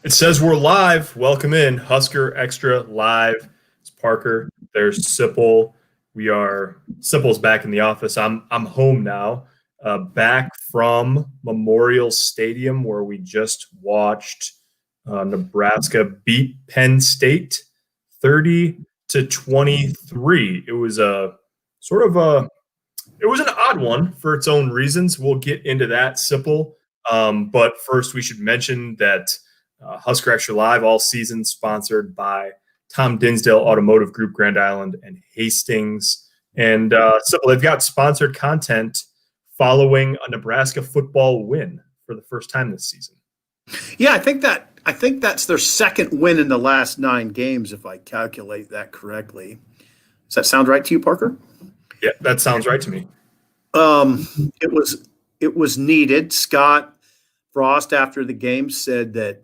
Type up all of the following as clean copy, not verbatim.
It says we're live. Welcome in. Husker Extra live. It's Parker. There's Sipple. Sipple's back in the office. I'm home now. Back from Memorial Stadium where we just watched Nebraska beat Penn State 30-23. It was it was an odd one for its own reasons. We'll get into that, Sipple. But first, we should mention that Husker Extra Live all season, sponsored by Tom Dinsdale Automotive Group, Grand Island and Hastings. And so they've got sponsored content following a Nebraska football win for the first time this season. Yeah, I think that's their second win in the last 9 games, if I calculate that correctly. Does that sound right to you, Parker? Yeah, that sounds right to me. It was needed. Scott Frost, after the game, said that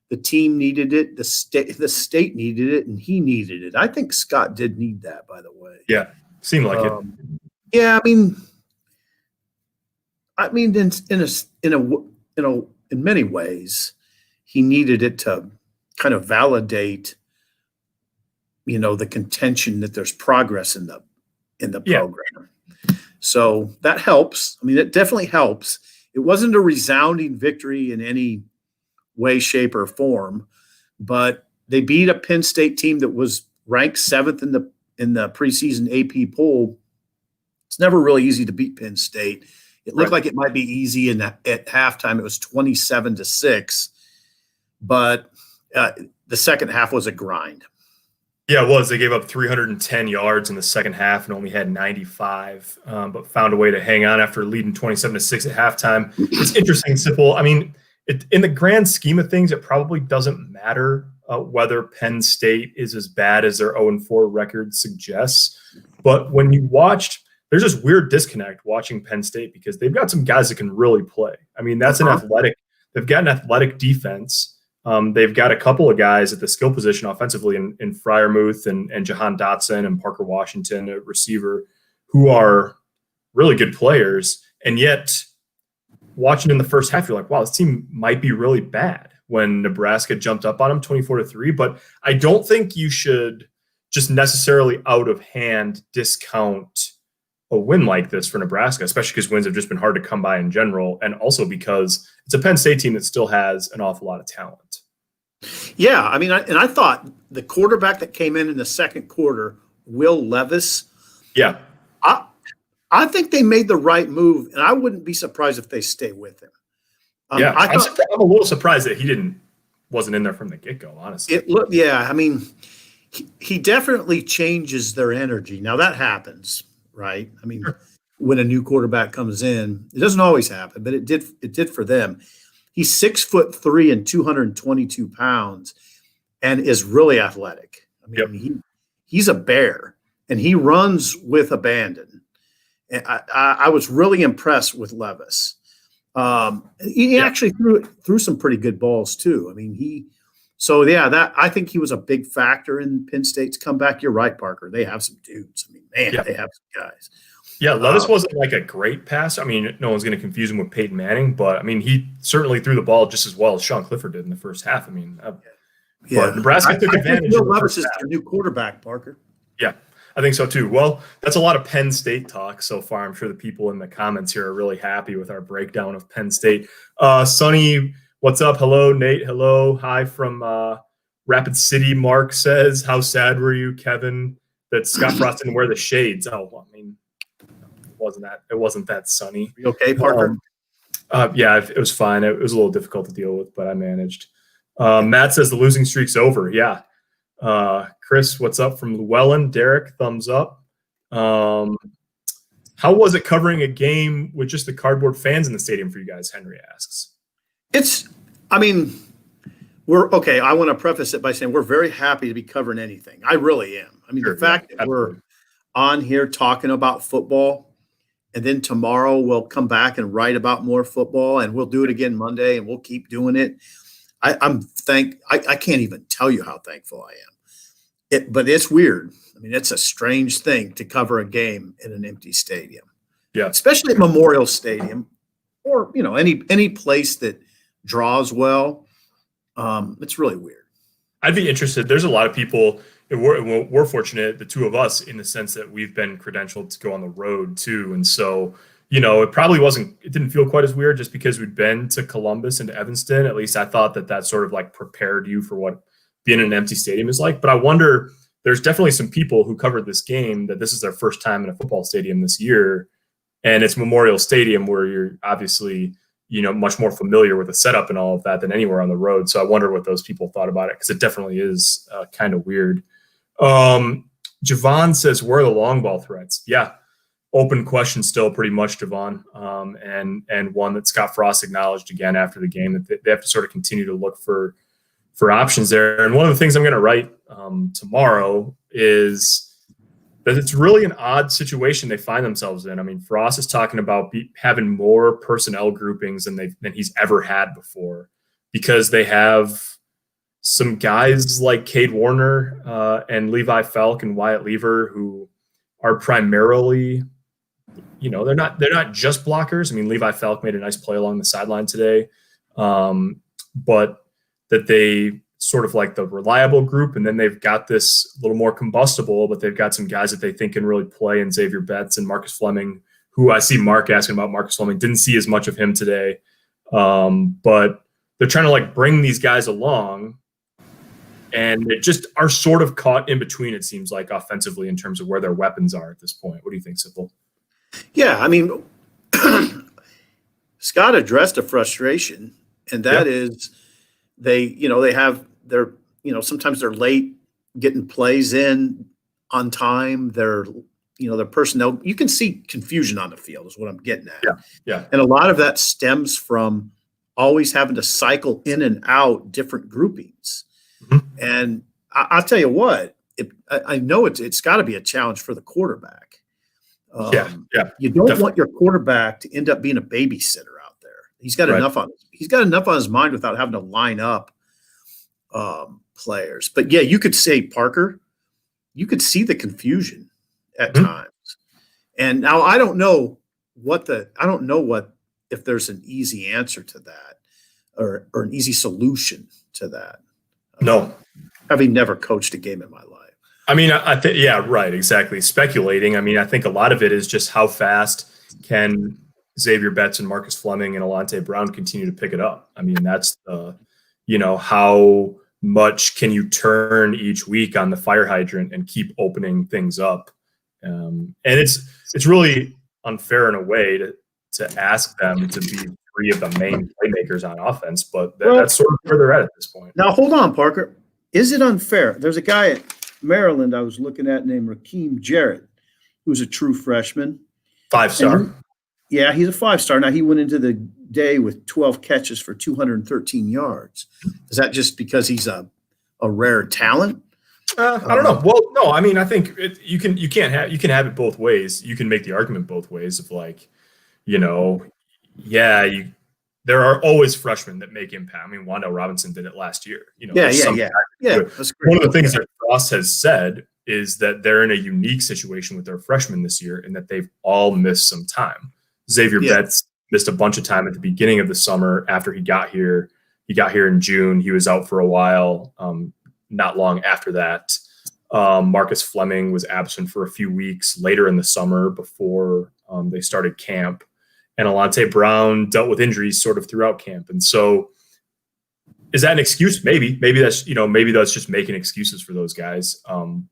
the team needed it, the state needed it, and he needed it. I think Scott did need that, by the way. Yeah, seemed like it. Yeah, I mean, in many ways, he needed it to kind of validate, the contention that there's progress in the program. So that helps. I mean, it definitely helps. It wasn't a resounding victory in any way, shape, or form, but they beat a Penn State team that was ranked 7th in the preseason AP poll. It's never really easy to beat Penn State. It looked like it might be easy, and at halftime it was 27-6, but the second half was a grind. Yeah, it was. They gave up 310 yards in the second half and only had 95, but found a way to hang on after leading 27-6 at halftime. It's interesting, Sipple. I mean, in the grand scheme of things, it probably doesn't matter whether Penn State is as bad as their 0-4 record suggests. But when you watched, there's this weird disconnect watching Penn State because they've got some guys that can really play. I mean, they've got an athletic defense. They've got a couple of guys at the skill position offensively in Freiermuth and Jahan Dotson and Parker Washington, a receiver, who are really good players. And yet, watching in the first half, you're like, wow, this team might be really bad when Nebraska jumped up on them 24-3. But I don't think you should just necessarily out of hand discount a win like this for Nebraska, especially because wins have just been hard to come by in general, and also because it's a Penn State team that still has an awful lot of talent. Yeah, I mean, I thought the quarterback that came in the second quarter, Will Levis. Yeah, I think they made the right move, and I wouldn't be surprised if they stay with him. I'm a little surprised that he wasn't in there from the get-go, honestly. I mean, he definitely changes their energy. Now that happens, right? I mean, when a new quarterback comes in, it doesn't always happen, but it did for them. He's 6'3" and 222 pounds, and is really athletic. I mean, he's a bear, and he runs with abandon. And I was really impressed with Levis. He actually threw some pretty good balls too. I mean, I think he was a big factor in Penn State's comeback. You're right, Parker. They have some dudes. I mean, they have some guys. Yeah, Levis wasn't like a great passer. I mean, no one's going to confuse him with Peyton Manning, but I mean, he certainly threw the ball just as well as Sean Clifford did in the first half. I mean, but Nebraska took advantage. Levis is their new quarterback, Parker. Yeah, I think so too. Well, that's a lot of Penn State talk so far. I'm sure the people in the comments here are really happy with our breakdown of Penn State. Sonny, what's up? Hello, Nate. Hello. Hi from Rapid City. Mark says, how sad were you, Kevin, that Scott Frost didn't wear the shades? Oh, I mean, it wasn't that sunny. You okay, Parker? Yeah, it was fine. It was a little difficult to deal with, but I managed. Matt says the losing streak's over. Yeah. Chris, what's up from Llewellyn? Derek, thumbs up. How was it covering a game with just the cardboard fans in the stadium for you guys? Henry asks. I want to preface it by saying we're very happy to be covering anything. I really am. I mean, the fact that we're on here talking about football, and then tomorrow we'll come back and write about more football, and we'll do it again Monday, and we'll keep doing it. I can't even tell you how thankful I am. But it's weird. I mean, it's a strange thing to cover a game in an empty stadium. Yeah. Especially at Memorial Stadium or, any place that draws well. It's really weird. I'd be interested. There's a lot of people. We're fortunate, the two of us, in the sense that we've been credentialed to go on the road too, and so it probably wasn't. It didn't feel quite as weird just because we'd been to Columbus and to Evanston. At least I thought that sort of like prepared you for what being in an empty stadium is like. But I wonder. There's definitely some people who covered this game that this is their first time in a football stadium this year, and it's Memorial Stadium where you're obviously much more familiar with the setup and all of that than anywhere on the road. So I wonder what those people thought about it, because it definitely is kind of weird. Javon says, where are the long ball threats? Yeah, open question still pretty much, Javon, and one that Scott Frost acknowledged again after the game, that they have to sort of continue to look for options there. And one of the things I'm going to write tomorrow is that it's really an odd situation they find themselves in. I mean, Frost is talking about having more personnel groupings than he's ever had before, because they have some guys like Cade Warner and Levi Falk and Wyatt Lever who are primarily, they're not just blockers. I mean, Levi Falk made a nice play along the sideline today, but that they sort of like the reliable group, and then they've got this little more combustible, but they've got some guys that they think can really play in Xavier Betts and Marcus Fleming, who I see Mark asking about Marcus Fleming. Didn't see as much of him today, but they're trying to like bring these guys along, and they just are sort of caught in between, it seems like, offensively in terms of where their weapons are at this point. What do you think, Sipple? Yeah, I mean, Scott addressed a frustration, and that is they have their, sometimes they're late getting plays in on time. Their personnel, you can see confusion on the field is what I'm getting at. Yeah. And a lot of that stems from always having to cycle in and out different groupings. Mm-hmm. And I'll tell you what, I know it's got to be a challenge for the quarterback. You don't want your quarterback to end up being a babysitter out there. He's got enough on his mind without having to line up players. But yeah, you could say, Parker, you could see the confusion at times. And now I don't know if there's an easy answer to that or an easy solution to that. No. Having never coached a game in my life. I mean, I think, exactly. Speculating. I mean, I think a lot of it is just how fast can Xavier Betts and Marcus Fleming and Alante Brown continue to pick it up. I mean, that's how much can you turn each week on the fire hydrant and keep opening things up. And it's really unfair in a way to ask them to be three of the main playmakers on offense, but that's sort of where they're at this point. Now, hold on, Parker. Is it unfair? There's a guy at Maryland I was looking at named Rakeem Jarrett, who's a true freshman. 5-star. Yeah, he's a 5-star. Now, he went into the day with 12 catches for 213 yards. Is that just because he's a rare talent? I don't know. Well, no, I mean, I think you can have it both ways. You can make the argument both ways of like, there are always freshmen that make impact. I mean, Wando Robinson did it last year. That's great. One of the things that Frost has said is that they're in a unique situation with their freshmen this year, and that they've all missed some time. Xavier Betts missed a bunch of time at the beginning of the summer after he got here. He got here in June. He was out for a while. Not long after that, Marcus Fleming was absent for a few weeks later in the summer before they started camp. And Alante Brown dealt with injuries sort of throughout camp. And so is that an excuse? Maybe that's just making excuses for those guys.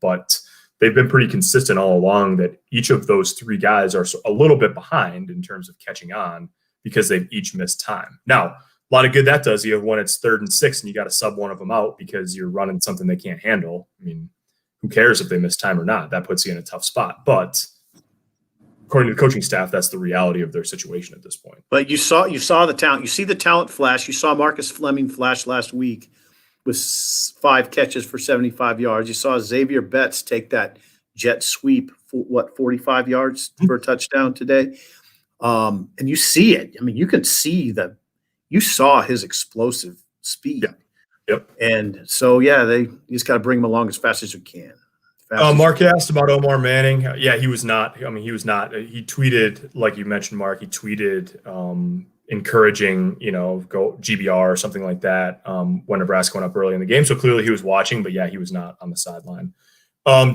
But they've been pretty consistent all along that each of those three guys are a little bit behind in terms of catching on because they've each missed time. Now, a lot of good that does you when it's 3rd and 6 and you got to sub one of them out because you're running something they can't handle. I mean, who cares if they miss time or not? That puts you in a tough spot. But according to the coaching staff, that's the reality of their situation at this point. But you saw the talent. You see the talent flash. You saw Marcus Fleming flash last week with 5 catches for 75 yards. You saw Xavier Betts take that jet sweep for 45 yards for a touchdown today. And you see it. I mean, you can see that. You saw his explosive speed. Yep. And so, you just got to bring him along as fast as you can. Mark asked about Omar Manning. Yeah, he was not. I mean, he was not. He tweeted, like you mentioned, Mark. He tweeted encouraging, go GBR or something like that when Nebraska went up early in the game. So clearly he was watching, but yeah, he was not on the sideline.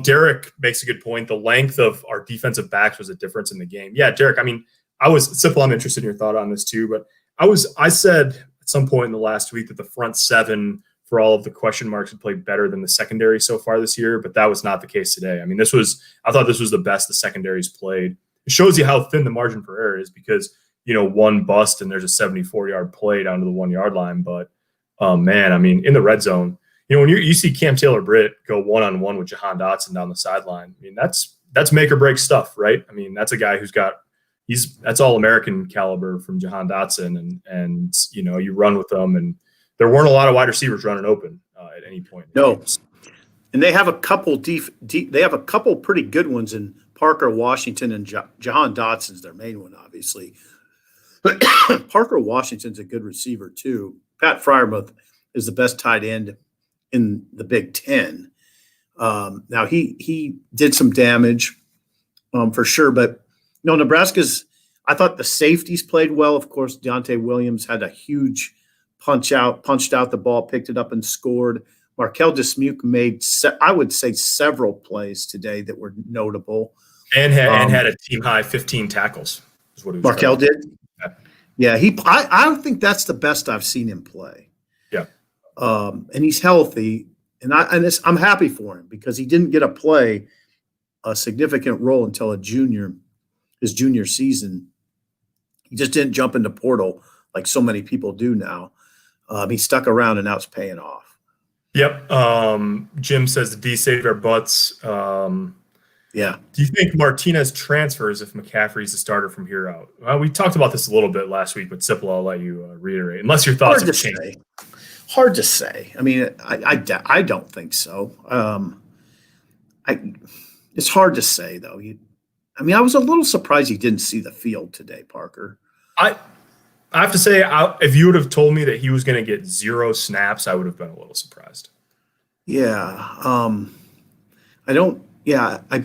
Derek makes a good point. The length of our defensive backs was a difference in the game. Yeah, Derek, I mean, Sipple, I'm interested in your thought on this too, but I said at some point in the last week that the front seven for all of the question marks had played better than the secondary so far this year, but that was not the case today. I mean, I thought this was the best the secondaries played. It shows you how thin the margin for error is because, one bust and there's a 74-yard play down to the 1-yard line. But, man, I mean, in the red zone, when you see Cam Taylor-Britt go one-on-one with Jahan Dotson down the sideline, I mean, that's make or break stuff, right? I mean, that's a guy that's all American caliber from Jahan Dotson. And you run with them, and there weren't a lot of wide receivers running open at any point. No. And they have a couple they have a couple pretty good ones in Parker Washington, and Jahan Dotson's their main one, obviously. But Parker Washington's a good receiver too. Pat Freiermuth is the best tight end in the Big Ten. Now he did some damage for sure, but Nebraska's. I thought the safeties played well. Of course, Deontay Williams had a huge punched out the ball, picked it up and scored. Markel Dismuke made, I would say, several plays today that were notable. And had a team high 15 tackles. Is what he was Markel did? Yeah, I think that's the best I've seen him play. Yeah. And he's healthy, and I'm happy for him because he didn't get to play a significant role until his junior season. He just didn't jump into portal like so many people do now. He stuck around, and now it's paying off. Yep. Jim says the D saved our butts. Yeah. Do you think Martinez transfers if McCaffrey's the starter from here out? Well, we talked about this a little bit last week, but Sipple, I'll let you reiterate, unless your thoughts have changed. Hard to say. I mean, I don't think so. It's hard to say, though. I was a little surprised he didn't see the field today, Parker. I have to say, if you would have told me that he was going to get 0 snaps, I would have been a little surprised. Yeah. I'm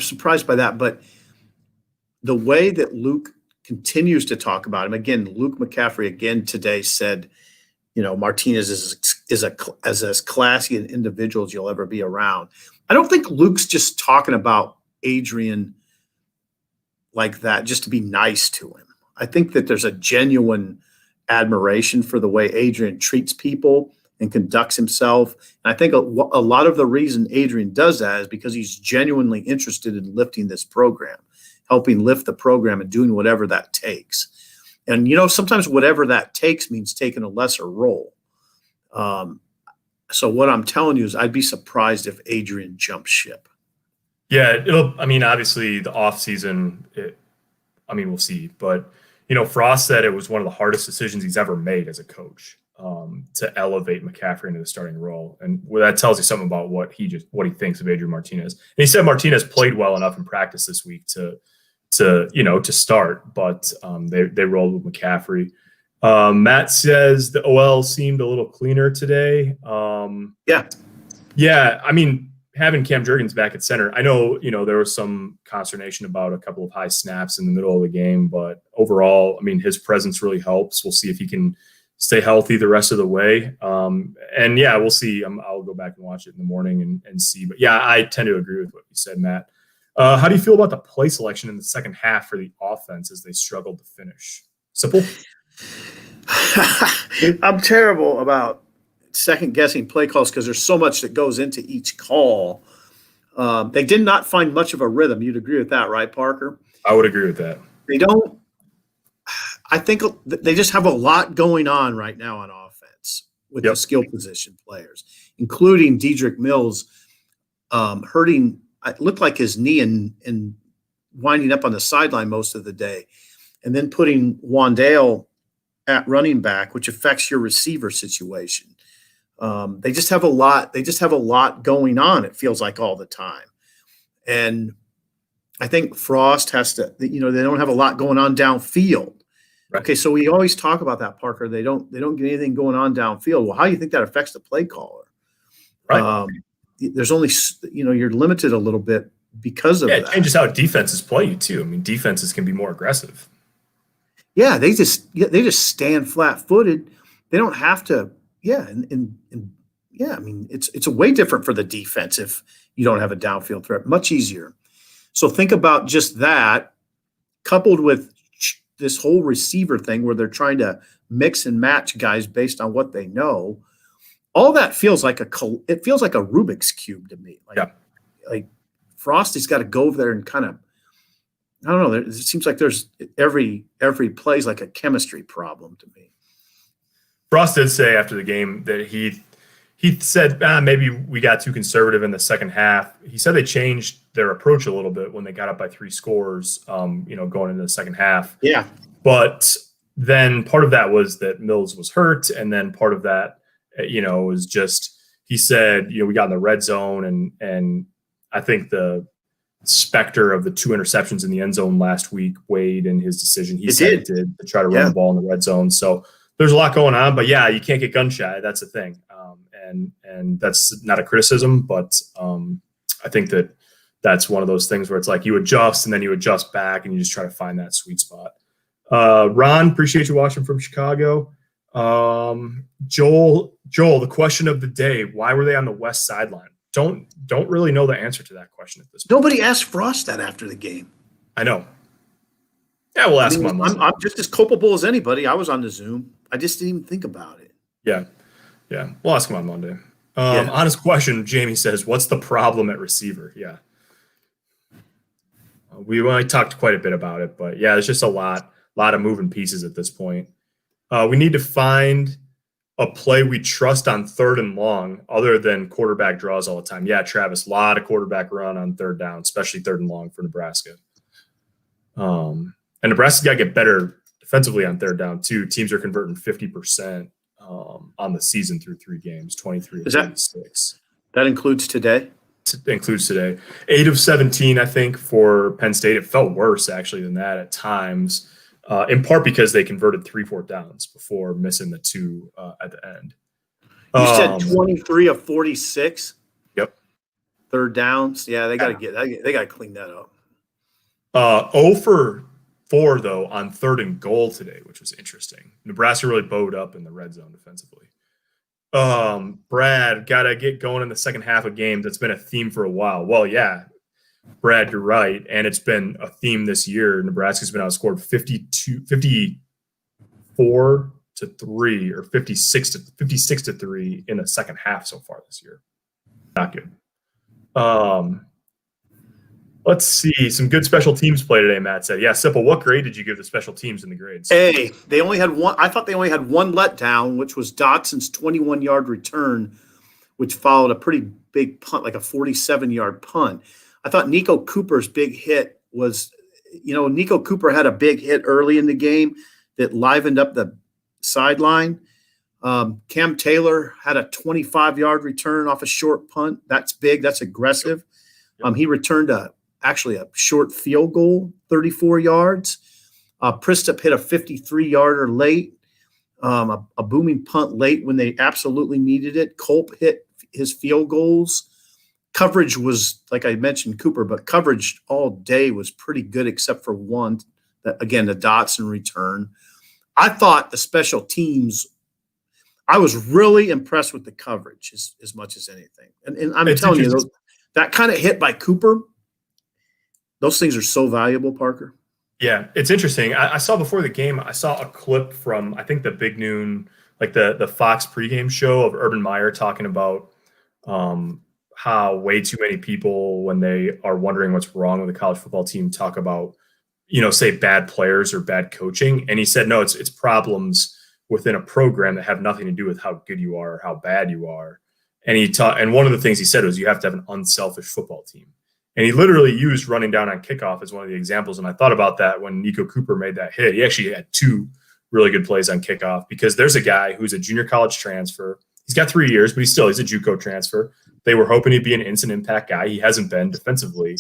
surprised by that. But the way that Luke continues to talk about him, again, Luke McCaffrey again today said, Martinez is as classy an individual as you'll ever be around. I don't think Luke's just talking about Adrian like that just to be nice to him. I think that there's a genuine admiration for the way Adrian treats people and conducts himself. And I think a lot of the reason Adrian does that is because he's genuinely interested in lifting this program, helping lift the program and doing whatever that takes. And, sometimes whatever that takes means taking a lesser role. So what I'm telling you is I'd be surprised if Adrian jumps ship. Yeah, obviously the offseason, we'll see. But, Frost said it was one of the hardest decisions he's ever made as a coach to elevate McCaffrey into the starting role. And that tells you something about what he thinks of Adrian Martinez. And he said Martinez played well enough in practice this week to start, but they rolled with McCaffrey. Matt says the OL seemed a little cleaner today. Yeah. Having Cam Jurgens back at center, I know, there was some consternation about a couple of high snaps in the middle of the game, but overall, his presence really helps. We'll see if he can stay healthy the rest of the way. And yeah, we'll see. I'll go back and watch it in the morning and see. But yeah, I tend to agree with what you said, Matt. How do you feel about the play selection in the second half for the offense as they struggled to finish? Simple? I'm terrible about second-guessing play calls because there's so much that goes into each call. They did not find much of a rhythm. You'd agree with that, right, Parker? I would agree with that. They don't – I think they just have a lot going on right now on offense with the skill position players, including Dedrick Mills hurting – it looked like his knee and winding up on the sideline most of the day, and then putting Wandale at running back, which affects your receiver situation. They just have a lot. They just have a lot going on. It feels like all the time, and I think Frost has to. They don't have a lot going on downfield. Right. Okay, so we always talk about that, Parker. They don't get anything going on downfield. Well, how do you think that affects the play caller? Right. There's only, you're limited a little bit because of that. It changes how defenses play you too. Defenses can be more aggressive. Yeah, they just stand flat-footed. They don't have to. Yeah, and yeah, I mean it's a way different for the defense if you don't have a downfield threat. Much easier. So think about just that, coupled with this whole receiver thing where they're trying to mix and match guys based on what they know. All that feels like it feels like a Rubik's cube to me. Like Frosty's got to go over there and kind of, I don't know. It seems like there's every play is like a chemistry problem to me. Frost did say after the game that he said maybe we got too conservative in the second half. He said they changed their approach a little bit when they got up by 3 scores, going into the second half. Yeah. But then part of that was that Mills was hurt. And then part of that, was just, he said, we got in the red zone and I think the specter of the 2 interceptions in the end zone last week weighed in his decision. He said it did to try to run the ball in the red zone. So there's a lot going on, but yeah, you can't get gun shy. That's the thing. And that's not a criticism, but I think that's one of those things where it's like you adjust and then you adjust back and you just try to find that sweet spot. Ron, appreciate you watching from Chicago. Joel, the question of the day, why were they on the west sideline? Don't really know the answer to that question at this point. Nobody asked Frost that after the game. I know. Yeah, we'll ask him on Monday. I'm just as culpable as anybody. I was on the Zoom. I just didn't even think about it. Yeah. We'll ask him on Monday. On his question, Jamie says, what's the problem at receiver? Yeah. We talked quite a bit about it, but yeah, there's just a lot of moving pieces at this point. We need to find a play we trust on 3rd and long other than quarterback draws all the time. Yeah, Travis, a lot of quarterback run on 3rd down, especially 3rd and long for Nebraska. And Nebraska's got to get better defensively on 3rd down too. Teams are converting 50% on the season through 3 games, 23 to 36. That includes today? Includes today. 8 of 17, I think, for Penn State. It felt worse, actually, than that at times, in part because they converted 3 4th downs before missing the 2 at the end. You said 23 of 46? Yep. 3rd downs? Yeah, they got to clean that up. 0 for 4, though, on 3rd and goal today, which was interesting. Nebraska really bowed up in the red zone defensively. Brad, got to get going in the second half of games. That's been a theme for a while. Well, yeah, Brad, you're right. And it's been a theme this year. Nebraska's been outscored 54 to 3 or 56 to 3 in the second half so far this year. Not good. Let's see. Some good special teams play today, Matt said. Yeah, Sipple, what grade did you give the special teams in the grades? A. They only had one. I thought they only had one letdown, which was Dotson's 21-yard return, which followed a pretty big punt, like a 47-yard punt. I thought Nico Cooper's big hit was, Nico Cooper had a big hit early in the game that livened up the sideline. Cam Taylor had a 25-yard return off a short punt. That's big. That's aggressive. He returned actually a short field goal, 34 yards. Pristop hit a 53-yarder late, a booming punt late when they absolutely needed it. Culp hit his field goals. Coverage was, like I mentioned, Cooper, but coverage all day was pretty good except for one, the Dotson return. I thought the special teams, I was really impressed with the coverage as much as anything. And I'm telling you, that kind of hit by Cooper, those things are so valuable, Parker. Yeah, it's interesting. I saw before the game, I saw a clip from, I think, the Big Noon, like the Fox pregame show of Urban Meyer talking about how way too many people, when they are wondering what's wrong with the college football team, talk about, say bad players or bad coaching. And he said, no, it's problems within a program that have nothing to do with how good you are or how bad you are. And one of the things he said was you have to have an unselfish football team. And he literally used running down on kickoff as one of the examples. And I thought about that when Nico Cooper made that hit. He actually had 2 really good plays on kickoff because there's a guy who's a junior college transfer. He's got 3 years, but he's a JUCO transfer. They were hoping he'd be an instant impact guy. He hasn't been defensively,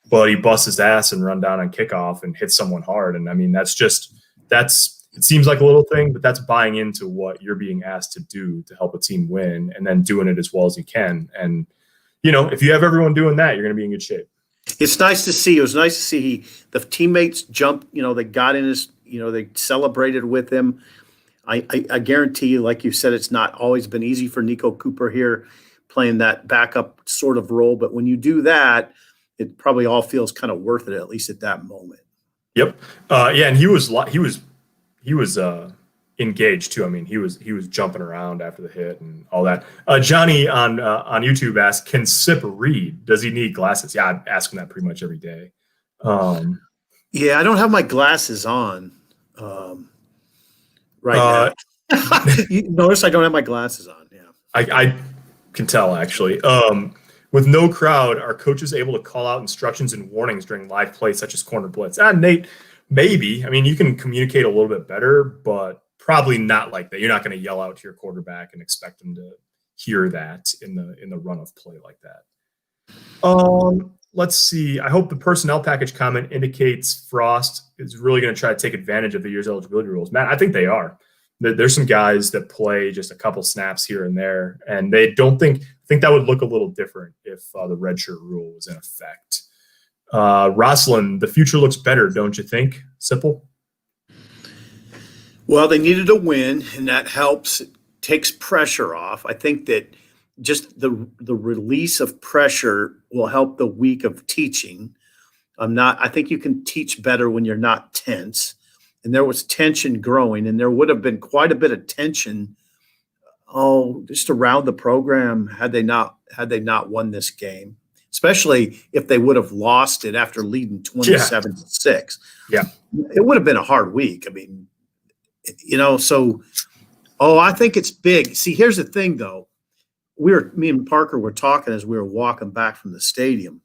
but he busts his ass and run down on kickoff and hit someone hard. And I mean, it seems like a little thing, but that's buying into what you're being asked to do to help a team win and then doing it as well as you can. And, if you have everyone doing that, you're going to be in good shape. It's nice to see. It was nice to see the teammates jump, they got in his, they celebrated with him. I guarantee you, like you said, it's not always been easy for Nico Cooper here playing that backup sort of role. But when you do that, it probably all feels kind of worth it, at least at that moment. Yep. And he was engaged too. I mean, he was jumping around after the hit and all that. Johnny on YouTube asked, "Can Sip read? Does he need glasses?" Yeah, I ask him that pretty much every day. Yeah, I don't have my glasses on right now. You notice I don't have my glasses on. Yeah, I can tell actually. With no crowd, are coaches able to call out instructions and warnings during live play, such as corner blitz? Nate, maybe. I mean, you can communicate a little bit better, but probably not like that. You're not going to yell out to your quarterback and expect them to hear that in the run of play like that. Let's see. I hope the personnel package comment indicates Frost is really going to try to take advantage of the year's eligibility rules. Matt, I think they are. There's some guys that play just a couple snaps here and there, and they don't think that would look a little different if the redshirt rule was in effect. Rosalind, the future looks better, don't you think, Sipple? Well, they needed a win, and that helps. It takes pressure off. I think that just the release of pressure will help the week of teaching. I think you can teach better when you're not tense. And there was tension growing, and there would have been quite a bit of tension, just around the program had they not won this game, especially if they would have lost it after leading 27-6. Yeah, it would have been a hard week. I mean, I think it's big. See, here's the thing, though. Me and Parker were talking as we were walking back from the stadium.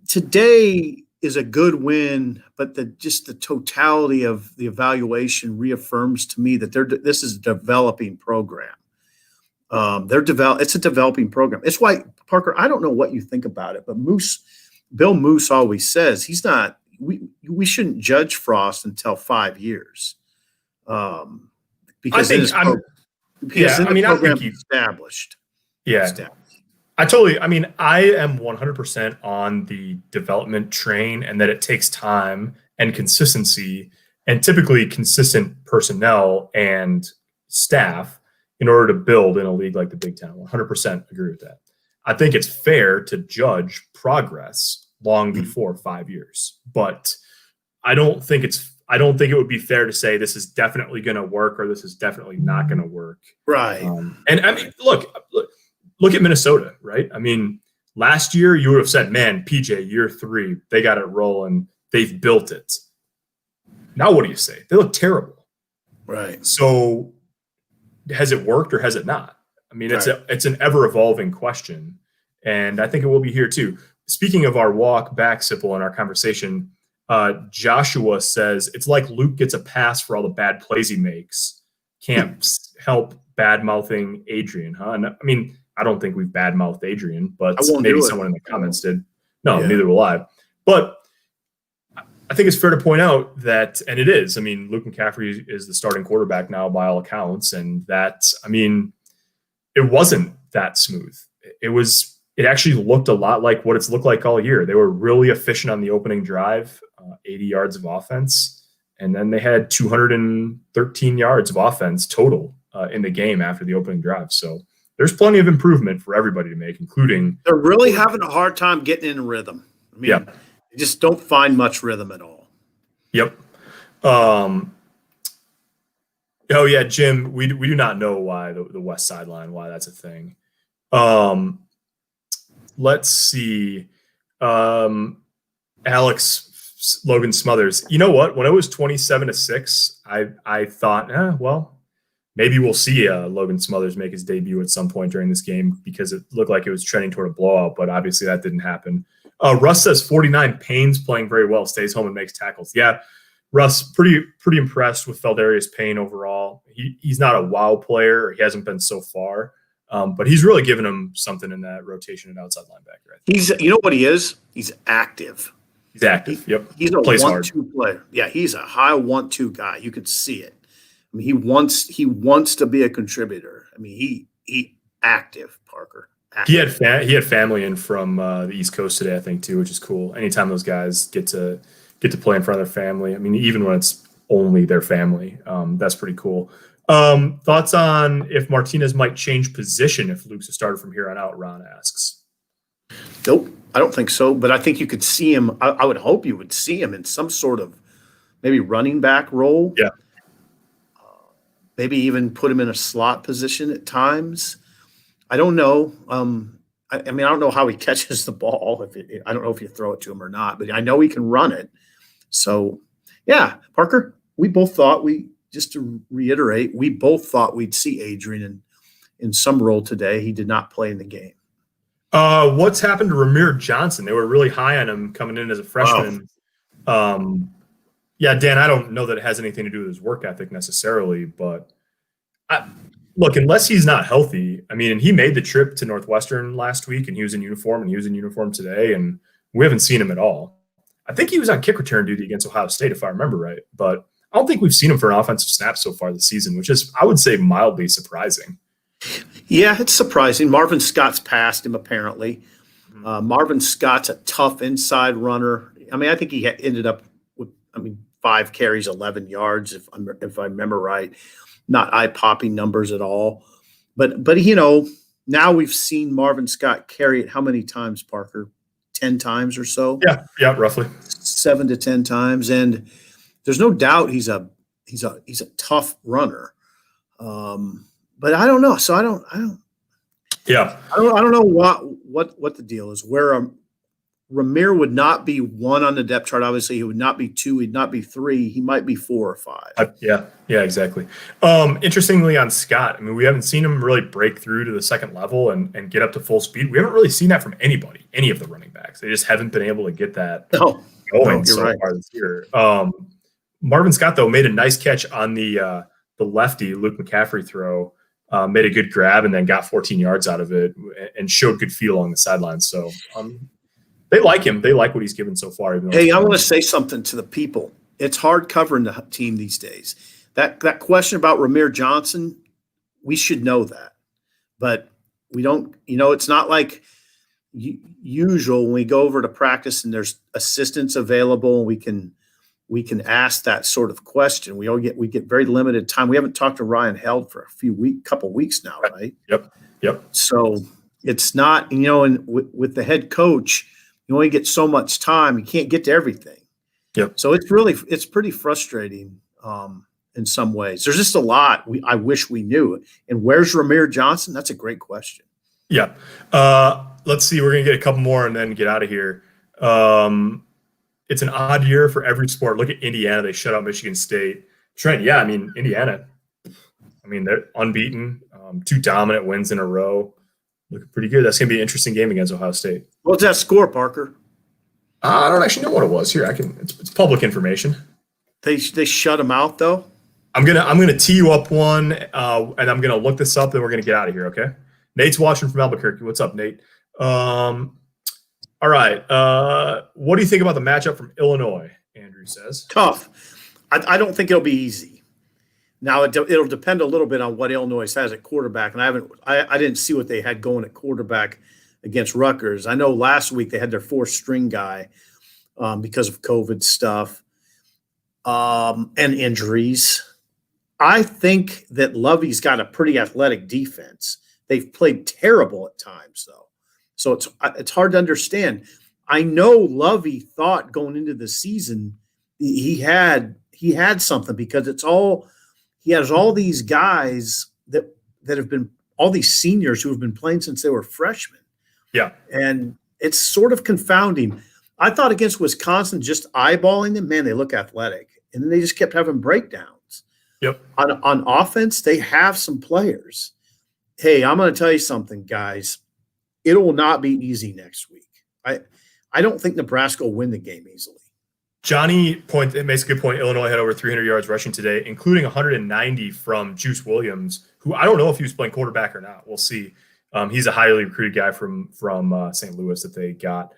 Today is a good win, but just the totality of the evaluation reaffirms to me that this is a developing program. It's a developing program. It's why, Parker, I don't know what you think about it, but Bill Moose always says he's not. We shouldn't judge Frost until 5 years, because I think he's established. Yeah. Established. I am 100% on the development train, and that it takes time and consistency and typically consistent personnel and staff in order to build in a league like the Big Ten. 100% agree with that. I think it's fair to judge progress long before 5 years, but I don't think it would be fair to say this is definitely going to work or this is definitely not going to work. Right. And I mean, look at Minnesota, right? I mean, last year you would have said, man, PJ, year 3, they got it rolling. They've built it. Now what do you say? They look terrible. Right. So has it worked or has it not? I mean, it's an ever-evolving question, and I think it will be here too. Speaking of our walk back, Sipple, in our conversation, Joshua says, it's like Luke gets a pass for all the bad plays he makes. Can't help bad-mouthing Adrian, huh? And I mean, I don't think we've bad-mouthed Adrian, but maybe someone in the comments did. No, neither will I. But I think it's fair to point out that, and it is, I mean, Luke McCaffrey is the starting quarterback now by all accounts, and that, I mean, it wasn't that smooth. It actually looked a lot like what it's looked like all year. They were really efficient on the opening drive, 80 yards of offense, and then they had 213 yards of offense total in the game after the opening drive. So there's plenty of improvement for everybody to make, including – they're really having a hard time getting in rhythm. I mean, they just don't find much rhythm at all. Yep. Jim, we do not know why the west sideline, why that's a thing. Let's see. Alex Logan Smothers. You know what? When it was 27-6, I thought, maybe we'll see Logan Smothers make his debut at some point during this game because it looked like it was trending toward a blowout, but obviously that didn't happen. Russ says 49 Payne's playing very well, stays home and makes tackles. Yeah, Russ, pretty impressed with Feldarius Payne overall. He's not a wow player. He hasn't been so far. But he's really given him something in that rotation at outside linebacker. You know what he is? He's active. He's active. Yep. He's a 1-2 player. Yeah, he's a high 1-2 guy. You could see it. I mean, he wants to be a contributor. I mean, he active, Parker. Active. He had family in from the East Coast today, I think, too, which is cool. Anytime those guys get to get to play in front of their family. I mean, even when it's only their family, that's pretty cool. Thoughts on if Martinez might change position if Luke's a starter from here on out, Ron asks. Nope, I don't think so. But I think you could see him. I would hope you would see him in some sort of maybe running back role. Yeah. Maybe even put him in a slot position at times. I don't know. I mean, I don't know how he catches the ball. I don't know if you throw it to him or not, but I know he can run it. So, yeah, Parker, we both thought just to reiterate, we both thought we'd see Adrian in some role today. He did not play in the game. What's happened to Ramir Johnson? They were really high on him coming in as a freshman. Wow. Yeah, Dan, I don't know that it has anything to do with his work ethic necessarily, but look, unless he's not healthy, I mean, and he made the trip to Northwestern last week, and he was in uniform, and he was in uniform today, and we haven't seen him at all. I think he was on kick return duty against Ohio State, if I remember right, but I don't think we've seen him for an offensive snap so far this season, which is, I would say, mildly surprising. Yeah, it's surprising. Marvin Scott's passed him, apparently. Marvin Scott's a tough inside runner. I mean, I think he ended up with, 5 carries, 11 yards, if I remember right. Not eye-popping numbers at all. But now we've seen Marvin Scott carry it how many times, Parker? 10 times or so? Yeah, roughly. 7 to 10 times. And there's no doubt he's a tough runner. But I don't know. So I don't know what the deal is. Where Ramir would not be 1 on the depth chart. Obviously, he would not be 2. He'd not be 3. He might be 4 or 5. Yeah, exactly. Interestingly, on Scott, I mean, we haven't seen him really break through to the second level and get up to full speed. We haven't really seen that from anybody, any of the running backs. They just haven't been able to get that going so far this year. Marvin Scott, though, made a nice catch on the lefty Luke McCaffrey throw. Made a good grab and then got 14 yards out of it and showed good feel along the sidelines. So they like him. They like what he's given so far. Hey, I want to say something to the people. It's hard covering the team these days. That question about Ramir Johnson, we should know that. But we don't, it's not like usual when we go over to practice and there's assistants available and we can ask that sort of question. We get very limited time. We haven't talked to Ryan Held for couple weeks now, right? Yep. So it's not, and with the head coach, you only get so much time. You can't get to everything. Yep. So it's pretty frustrating in some ways. There's just a lot I wish we knew. And where's Ramir Johnson? That's a great question. Yeah. Let's see. We're going to get a couple more and then get out of here. It's an odd year for every sport. Look at Indiana. They shut out Michigan State. Trent, yeah, I mean, Indiana, they're unbeaten, 2 dominant wins in a row. Looking pretty good. That's going to be an interesting game against Ohio State. What's that score, Parker? I don't actually know what it was here. It's public information. They shut them out, though? I'm gonna tee you up one, and I'm gonna look this up, then we're gonna get out of here, okay? Nate's watching from Albuquerque. What's up, Nate? All right. What do you think about the matchup from Illinois? Andrew says. Tough. I don't think it'll be easy. Now it'll depend a little bit on what Illinois has at quarterback, and I didn't see what they had going at quarterback against Rutgers. I know last week they had their 4th string guy because of COVID stuff and injuries. I think that Lovey's got a pretty athletic defense. They've played terrible at times, though. So it's hard to understand. I know Lovey thought going into the season he had something because he has all these guys that have been all these seniors who have been playing since they were freshmen. Yeah. And it's sort of confounding. I thought against Wisconsin, just eyeballing them, man, they look athletic. And then they just kept having breakdowns. Yep. On offense, they have some players. Hey, I'm going to tell you something, guys. It will not be easy next week. I don't think Nebraska will win the game easily. Johnny makes a good point. Illinois had over 300 yards rushing today, including 190 from Juice Williams, who I don't know if he was playing quarterback or not. We'll see. He's a highly recruited guy from St. Louis that they got.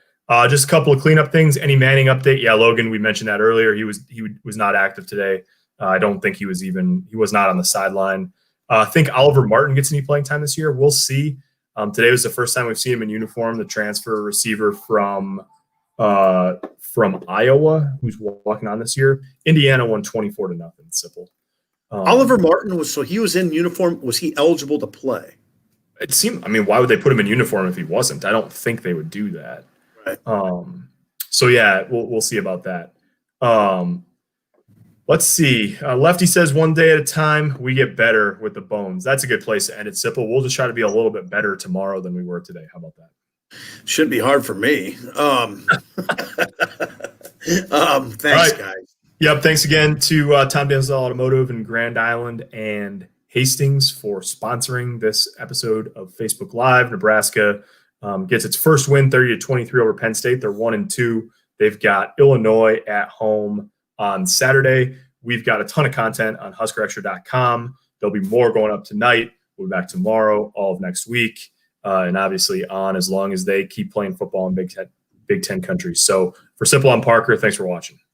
Just a couple of cleanup things. Any Manning update? Yeah, Logan, we mentioned that earlier. He was not active today. I don't think he was not on the sideline. I think Oliver Martin gets any playing time this year. We'll see. Today was the first time we've seen him in uniform, the transfer receiver from from Iowa, who's walking on this year. Indiana won 24-0. Sipple. Oliver Martin he was in uniform. Was he eligible to play? It seemed. I mean, why would they put him in uniform if he wasn't? I don't think they would do that. Right. So yeah, we'll see about that. Let's see. Lefty says 1 day at a time, we get better with the bones. That's a good place to end it, Sipple. We'll just try to be a little bit better tomorrow than we were today. How about that? Shouldn't be hard for me. Thanks, right, guys. Yep. Thanks again to Tom Dinsdale Automotive in Grand Island and Hastings for sponsoring this episode of Facebook Live. Nebraska gets its first win, 30-23 over Penn State. They're 1-2. They've got Illinois at home on Saturday. We've got a ton of content on huskerextra.com. There'll be more going up tonight. We'll be back tomorrow, all of next week, and obviously on as long as they keep playing football in Big Ten countries. So for Sipple and Parker, thanks for watching.